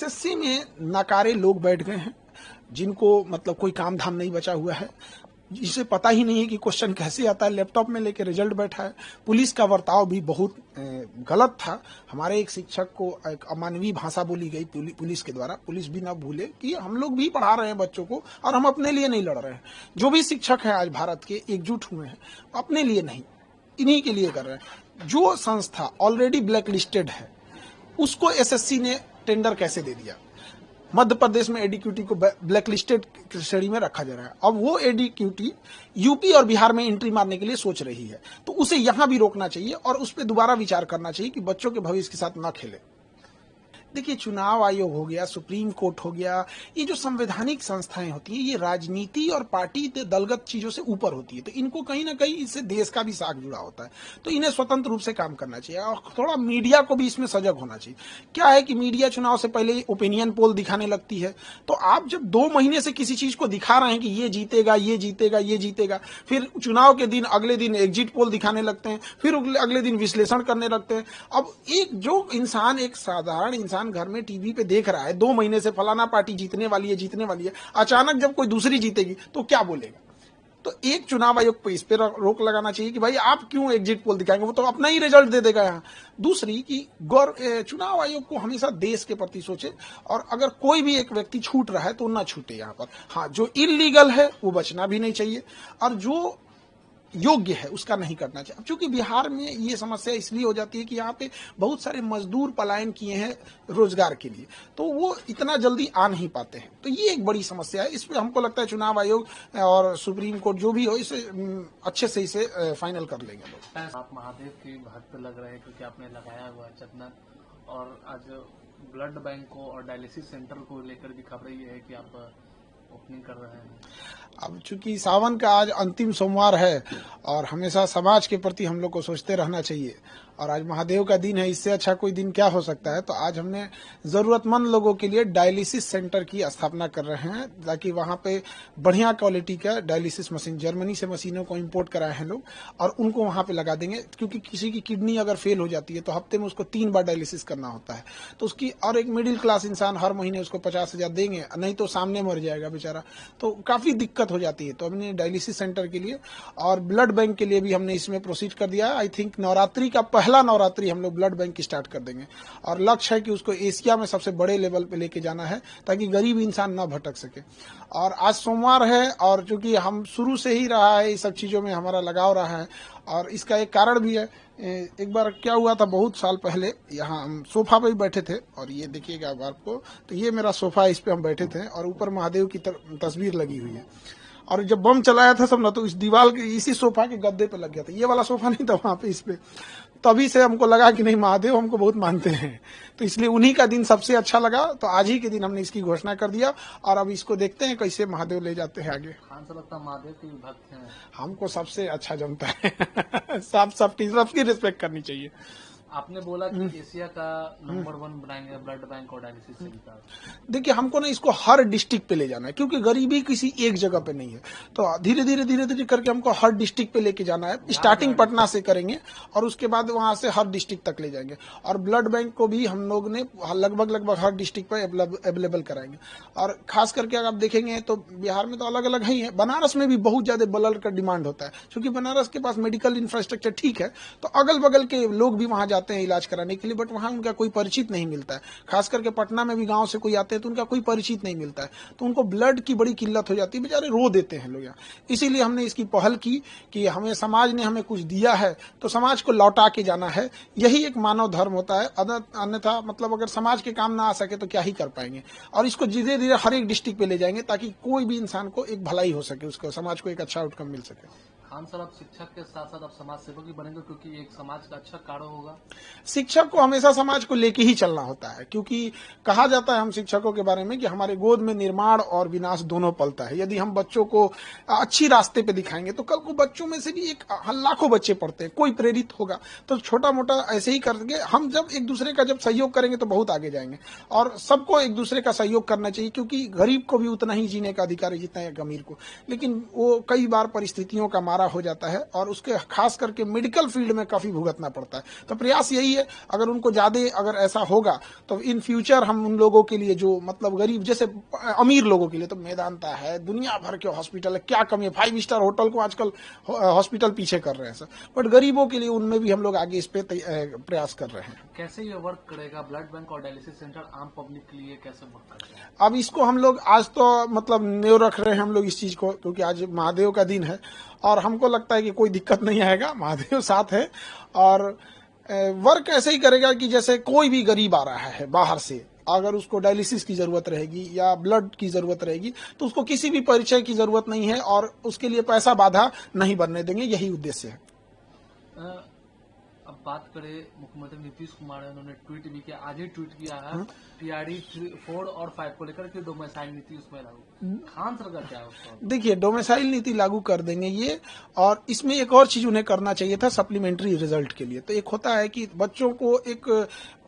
SSC में नकारे लोग बैठ गए हैं, जिनको मतलब कोई काम धाम नहीं बचा हुआ है, जिसे पता ही नहीं है कि क्वेश्चन कैसे आता है, लैपटॉप में लेके रिजल्ट बैठा है। पुलिस का बर्ताव भी बहुत गलत था। हमारे एक शिक्षक को एक अमानवीय भाषा बोली गई पुलिस के द्वारा। पुलिस भी ना भूले कि हम लोग भी पढ़ा रहे हैं बच्चों को और हम अपने लिए नहीं लड़ रहे हैं। जो भी शिक्षक हैं आज भारत के एकजुट हुए हैं, अपने लिए नहीं, इन्हीं के लिए कर रहे हैं। जो संस्था ऑलरेडी ब्लैक लिस्टेड है उसको एसएससी ने टेंडर कैसे दे दिया? मध्य प्रदेश में एडीक्यूटी को ब्लैक लिस्टेड श्रेणी में रखा जा रहा है। अब वो एडीक्यूटी यूपी और बिहार में एंट्री मारने के लिए सोच रही है, तो उसे यहां भी रोकना चाहिए और उस पर दोबारा विचार करना चाहिए कि बच्चों के भविष्य के साथ न खेले। देखिए, चुनाव आयोग हो गया, सुप्रीम कोर्ट हो गया, ये जो संवैधानिक संस्थाएं होती हैं, ये राजनीति और पार्टी दलगत चीजों से ऊपर होती है, तो इनको कहीं ना कहीं इससे देश का भी साख जुड़ा होता है, तो इन्हें स्वतंत्र रूप से काम करना चाहिए और थोड़ा मीडिया को भी इसमें सजग होना चाहिए। क्या है कि मीडिया चुनाव से पहले ओपिनियन पोल दिखाने लगती है, तो आप जब 2 महीने से किसी चीज को दिखा रहे हैं कि ये जीतेगा, ये जीतेगा, ये जीतेगा, फिर चुनाव के दिन अगले दिन एग्जिट पोल दिखाने लगते हैं, फिर अगले दिन विश्लेषण करने लगते हैं। अब एक जो इंसान, एक साधारण इंसान घर में टीवी पे देख रहा है 2 महीने से फलाना पार्टी जीतने वाली है, जीतने वाली है, अचानक जब कोई दूसरी जीतेगी तो क्या बोलेगा? तो एक चुनाव आयोग को इस पे रोक लगाना चाहिए कि भाई आप क्यों एग्जिट पोल दिखाएंगे, वो तो अपना ही रिजल्ट दे देगा यहाँ। दूसरी कि चुनाव आयोग को हमेशा देश के प्रति सोचे और अगर कोई भी एक व्यक्ति छूट रहा है तो ना छूटे यहाँ पर। हाँ, जो इलीगल है वो बचना भी नहीं चाहिए और जो योग्य है उसका नहीं करना चाहिए। अब चूंकि बिहार में ये समस्या इसलिए हो जाती है कि यहाँ पे बहुत सारे मजदूर पलायन किए हैं रोजगार के लिए, तो वो इतना जल्दी आ नहीं पाते हैं, तो ये एक बड़ी समस्या है। इस पे हमको लगता है चुनाव आयोग और सुप्रीम कोर्ट जो भी हो इसे अच्छे से इसे फाइनल कर लेंगे लोग। आप महादेव की भक्त लग रहे हैं क्योंकि आपने लगाया हुआ है चंदन, और आज ब्लड बैंक को और डायलिसिस सेंटर को लेकर भी खबर ये है कि आप ओपनिंग कर रहे हैं। अब चूंकि सावन का आज अंतिम सोमवार है और हमेशा समाज के प्रति हम लोग को सोचते रहना चाहिए, और आज महादेव का दिन है, इससे अच्छा कोई दिन क्या हो सकता है। तो आज हमने जरूरतमंद लोगों के लिए डायलिसिस सेंटर की स्थापना कर रहे हैं ताकि वहां पे बढ़िया क्वालिटी का डायलिसिस मशीन, जर्मनी से मशीनों को इंपोर्ट कराए हैं लोग और उनको वहां पे लगा देंगे। क्योंकि किसी की किडनी अगर फेल हो जाती है तो हफ्ते में उसको 3 बार डायलिसिस करना होता है, तो उसकी और एक मिडिल क्लास इंसान हर महीने उसको 50,000 देंगे, नहीं तो सामने मर जाएगा बेचारा, तो काफी दिक्कत हो जाती है। तो हमने डायलिसिस सेंटर के लिए और ब्लड बैंक के लिए भी हमने इसमें प्रोसीड कर दिया है। आई थिंक नवरात्रि का पहला नवरात्रि हम लोग ब्लड बैंक की स्टार्ट कर देंगे और लक्ष्य है कि उसको एशिया में सबसे बड़े लेवल पे लेके जाना है ताकि गरीब इंसान न भटक सके। और आज सोमवार है और चूंकि हम शुरू से ही रहा है, इस सब चीजों में हमारा लगाव रहा है और इसका एक कारण भी है। एक बार क्या हुआ था, बहुत साल पहले यहाँ हम सोफा पे ही बैठे थे और ये देखिएगा अब आपको, तो ये मेरा सोफा, इस पे हम बैठे थे और ऊपर महादेव की तस्वीर लगी हुई है। और जब बम चलाया था सब ना, तो इस दीवार के इसी सोफा के गद्दे पे लग गया था, ये वाला सोफा नहीं था वहां पे, इस पे। तभी से हमको लगा कि नहीं, महादेव हमको बहुत मानते हैं, तो इसलिए उन्हीं का दिन सबसे अच्छा लगा, तो आज ही के दिन हमने इसकी घोषणा कर दिया और अब इसको देखते हैं कैसे महादेव ले जाते हैं आगे। खान से लगता महादेव के भक्त हैं, हमको सबसे अच्छा जमता है सबकी रिस्पेक्ट करनी चाहिए। आपने बोला कि एशिया का नंबर 1 बनाएंगे ब्लड बैंक और डायलिसिस सेंटर। देखिए, हमको ना इसको हर डिस्ट्रिक्ट पे ले जाना है क्योंकि गरीबी किसी एक जगह पे नहीं है, तो धीरे धीरे करके हमको हर डिस्ट्रिक्ट पे लेके जाना है। स्टार्टिंग पटना से करेंगे और उसके बाद वहां से हर डिस्ट्रिक्ट तक ले जाएंगे और ब्लड बैंक को भी हम लोग ने लगभग हर डिस्ट्रिक्ट पे अवेलेबल कराएंगे। और खास करके अगर आप देखेंगे तो बिहार में तो अलग अलग ही है, बनारस में भी बहुत ज्यादा ब्लड का डिमांड होता है क्योंकि बनारस के पास मेडिकल इंफ्रास्ट्रक्चर ठीक है, तो अगल बगल के लोग भी वहां जाते हैं इलाज कराने के लिए, बट वहां उनका कोई परिचित नहीं मिलता है। खास करके पटना में भी गांव से कोई आते हैं तो उनका कोई परिचित नहीं मिलता है, तो उनको ब्लड की बड़ी किल्लत हो जाती है, बेचारे रो देते हैं लोग यहाँ। इसीलिए हमने इसकी पहल की कि हमें समाज ने हमें कुछ दिया है तो समाज को लौटा के जाना है, यही एक मानव धर्म होता है। अन्यथा मतलब अगर समाज के काम ना आ सके तो क्या ही कर पाएंगे। और इसको धीरे धीरे हर एक डिस्ट्रिक्ट पे ले जाएंगे ताकि कोई भी इंसान को एक भलाई हो सके, उसको समाज को एक अच्छा आउटकम मिल सके। खान साहब, आप शिक्षक के साथ साथ आप समाज सेवक भी बनेंगे क्योंकि एक समाज का अच्छा कार्य होगा। शिक्षक को हमेशा समाज को लेके ही चलना होता है क्योंकि कहा जाता है हम शिक्षकों के बारे में कि हमारे गोद में निर्माण और विनाश दोनों पलता है। यदि हम बच्चों को अच्छी रास्ते पे दिखाएंगे तो कल को बच्चों में से भी एक लाखों बच्चे पढ़ते हैं, कोई प्रेरित होगा, तो छोटा मोटा ऐसे ही करके हम जब एक दूसरे का जब सहयोग करेंगे तो बहुत आगे जाएंगे। और सबको एक दूसरे का सहयोग करना चाहिए क्योंकि गरीब को भी उतना ही जीने का अधिकार है जितना एक अमीर को, लेकिन वो कई बार परिस्थितियों का मारा दोबारा हो जाता है और उसके खास करके मेडिकल फील्ड में काफी भुगतना पड़ता है। तो प्रयास यही है, अगर उनको ज्यादा अगर ऐसा होगा तो इन फ्यूचर हम उन लोगों के लिए जो मतलब गरीब जैसे अमीर लोगों के लिए तो मेदांता है, दुनिया भर के हॉस्पिटल है, क्या कमी है, 5 स्टार होटल को आजकल हॉस्पिटल पीछे कर रहे हैं सर, बट गरीबों के लिए उनमें भी हम लोग आगे इस पे प्रयास कर रहे हैं। कैसे ये वर्क करेगा ब्लड बैंक और डायलिसिस सेंटर आम पब्लिक के लिए, कैसे वर्क करेगा? अब इसको हम लोग आज तो मतलब न्यू रख रहे हैं हम लोग इस चीज को, क्योंकि आज महादेव का दिन है और हमको लगता है कि कोई दिक्कत नहीं आएगा, महादेव साथ है। और वर्क ऐसे ही करेगा कि जैसे कोई भी गरीब आ रहा है बाहर से, अगर उसको डायलिसिस की जरूरत रहेगी या ब्लड की जरूरत रहेगी तो उसको किसी भी परिचय की जरूरत नहीं है और उसके लिए पैसा बाधा नहीं बनने देंगे, यही उद्देश्य है। अब बात करें मुख्यमंत्री नीतीश कुमार ने, उन्होंने ट्वीट भी किया, आज ही ट्वीट किया है टीआरडी 4 और 5 को लेकर के डोमिसाइल नीति उसमें लागू। खान सरकार क्या है उसका? देखिए, डोमिसाइल नीति लागू कर देंगे ये, और इसमें एक और चीज उन्हें करना चाहिए था सप्लीमेंट्री रिजल्ट के लिए। तो एक होता है कि बच्चों को एक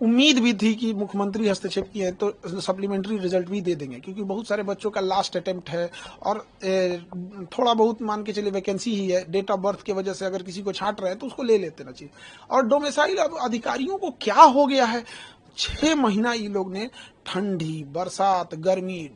उम्मीद भी थी कि मुख्यमंत्री हस्तक्षेप किए हैं तो सप्लीमेंट्री रिजल्ट भी दे देंगे, क्योंकि बहुत सारे बच्चों का लास्ट अटेम्प्ट है और थोड़ा बहुत मान के चलिए वैकेंसी ही है, डेट ऑफ बर्थ की वजह से अगर किसी को छांट रहे हैं तो उसको ले लेते ना चाहिए। और डोमिसाइल अब अधिकारियों को क्या हो गया है, 6 महीना ये लोग ने ठंडी बरसात गर्मी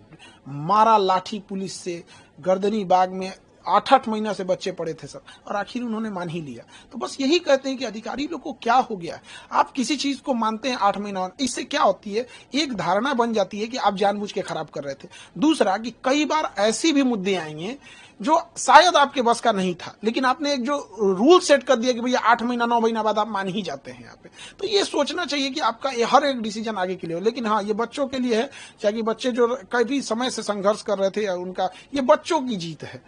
मारा लाठी पुलिस से, गर्दनी बाग में 8-8 महीना से बच्चे पड़े थे सर, और आखिर उन्होंने मान ही लिया। तो बस यही कहते हैं कि अधिकारी लोग को क्या हो गया है, आप किसी चीज को मानते हैं 8 महीना, इससे क्या होती है, एक धारणा बन जाती है कि आप जानबूझ के खराब कर रहे थे। दूसरा कि कई बार ऐसी भी मुद्दे आएंगे जो शायद आपके बस का नहीं था, लेकिन आपने एक जो रूल सेट कर दिया कि भैया 8 महीना 9 महीना बाद आप मान ही जाते हैं यहाँ पे। तो ये सोचना चाहिए कि आपका हर एक डिसीजन आगे के लिए हो। लेकिन हाँ, ये बच्चों के लिए है, चाहे बच्चे जो काफी समय से संघर्ष कर रहे थे, उनका ये बच्चों की जीत है।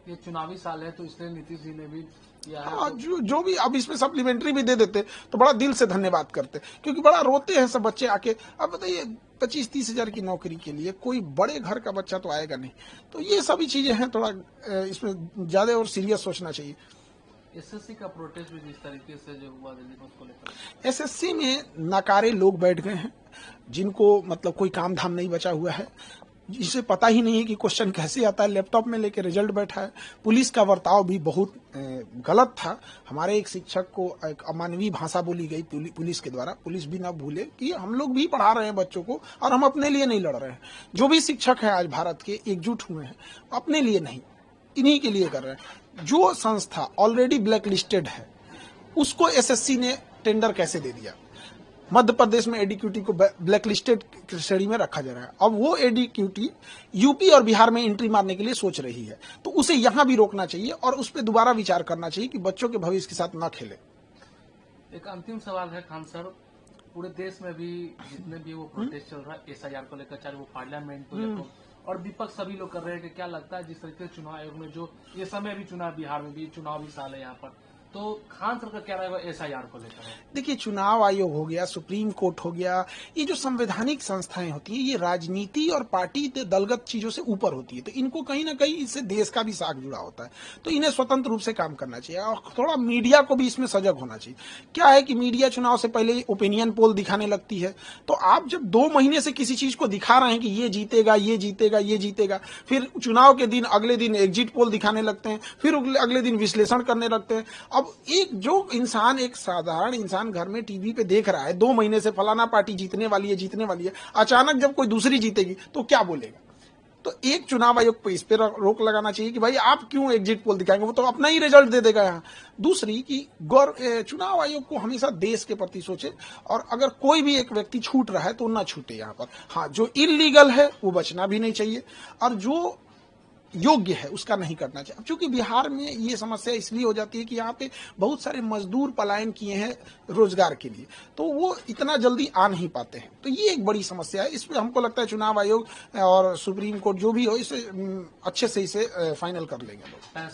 ये चुनावी साल है तो इसलिए नीतीश जी ने भी किया है। हाँ, जो भी अब इसमें सप्लीमेंट्री भी दे देते तो बड़ा दिल से धन्यवाद करते, क्योंकि बड़ा रोते हैं सब बच्चे आके। अब बताइए 25-30 हजार की नौकरी के लिए कोई बड़े घर का बच्चा तो आएगा नहीं। तो ये सभी चीजें हैं, थोड़ा इसमें ज्यादा और सीरियस सोचना चाहिए। एसएससी का प्रोटेस्ट भी जिस तरीके से जो हुआ दिल्ली में, उसको लेकर एसएससी में नकारे लोग बैठ गए हैं जिनको मतलब कोई काम धाम नहीं बचा हुआ है, जिसे पता ही नहीं है कि क्वेश्चन कैसे आता है, लैपटॉप में लेके रिजल्ट बैठा है। पुलिस का बर्ताव भी बहुत गलत था। हमारे एक शिक्षक को एक अमानवीय भाषा बोली गई पुलिस के द्वारा। पुलिस भी ना भूले कि हम लोग भी पढ़ा रहे हैं बच्चों को और हम अपने लिए नहीं लड़ रहे हैं। जो भी शिक्षक है आज भारत के एकजुट हुए हैं, अपने लिए नहीं, इन्हीं के लिए कर रहे हैं। जो संस्था ऑलरेडी ब्लैक लिस्टेड है उसको एसएससी ने टेंडर कैसे दे दिया? मध्य प्रदेश में एडीक्यूटी को ब्लैक लिस्टेड श्रेणी में रखा जा रहा है। अब वो एडीक्यूटी यूपी और बिहार में एंट्री मारने के लिए सोच रही है, तो उसे यहां भी रोकना चाहिए और उस पर दोबारा विचार करना चाहिए कि बच्चों के भविष्य के साथ न खेले। एक अंतिम सवाल है खान सर, पूरे देश में भी जितने भी वो प्रोटेस्ट चल रहा है एसआईआर को लेकर, चाहे वो पार्लियामेंट को लेकर और विपक्ष सभी लोग कर रहे हैं, कि क्या लगता है जिस तरीके से चुनाव आयोग में जो ये समय भी चुनाव, बिहार में भी चुनावी साल है यहाँ पर, तो खान सरकार क्या रहेगा एसआईआर को लेकर? देखिए, चुनाव आयोग हो गया, सुप्रीम कोर्ट हो गया, ये जो संवैधानिक संस्थाएं होती है ये राजनीति और पार्टी दलगत चीजों से ऊपर होती है, तो इनको कहीं ना कहीं इससे देश का भी साख जुड़ा होता है। तो इन्हें स्वतंत्र रूप से काम करना चाहिए और थोड़ा मीडिया को भी इसमें सजग होना चाहिए। क्या है कि मीडिया चुनाव से पहले ओपिनियन पोल दिखाने लगती है, तो आप जब 2 महीने से किसी चीज को दिखा रहे हैं कि ये जीतेगा ये जीतेगा ये जीतेगा, फिर चुनाव के दिन अगले दिन एग्जिट पोल दिखाने लगते हैं, फिर अगले दिन विश्लेषण करने लगते हैं। अब एक जो इंसान, एक साधारण इंसान घर में टीवी पे देख रहा है 2 महीने से फलाना पार्टी जीतने वाली है जीतने वाली है, अचानक जब कोई दूसरी जीतेगी तो क्या बोलेगा? तो एक चुनाव आयोग पे इस पे रोक लगाना चाहिए कि भाई आप क्यों एग्जिट पोल दिखाएंगे, वो तो अपना ही रिजल्ट दे देगा यहाँ। दूसरी कि चुनाव आयोग को हमेशा देश के प्रति सोचे, और अगर कोई भी एक व्यक्ति छूट रहा है तो ना छूटे यहाँ पर। हाँ, जो इलीगल है वो बचना भी नहीं चाहिए और जो योग्य है उसका नहीं करना चाहिए। अब चूंकि बिहार में ये समस्या इसलिए हो जाती है कि यहाँ पे बहुत सारे मजदूर पलायन किए हैं रोजगार के लिए, तो वो इतना जल्दी आ नहीं पाते हैं, तो ये एक बड़ी समस्या है। इसमें हमको लगता है चुनाव आयोग और सुप्रीम कोर्ट जो भी हो इसे अच्छे से इसे फाइनल कर लेंगे लोग।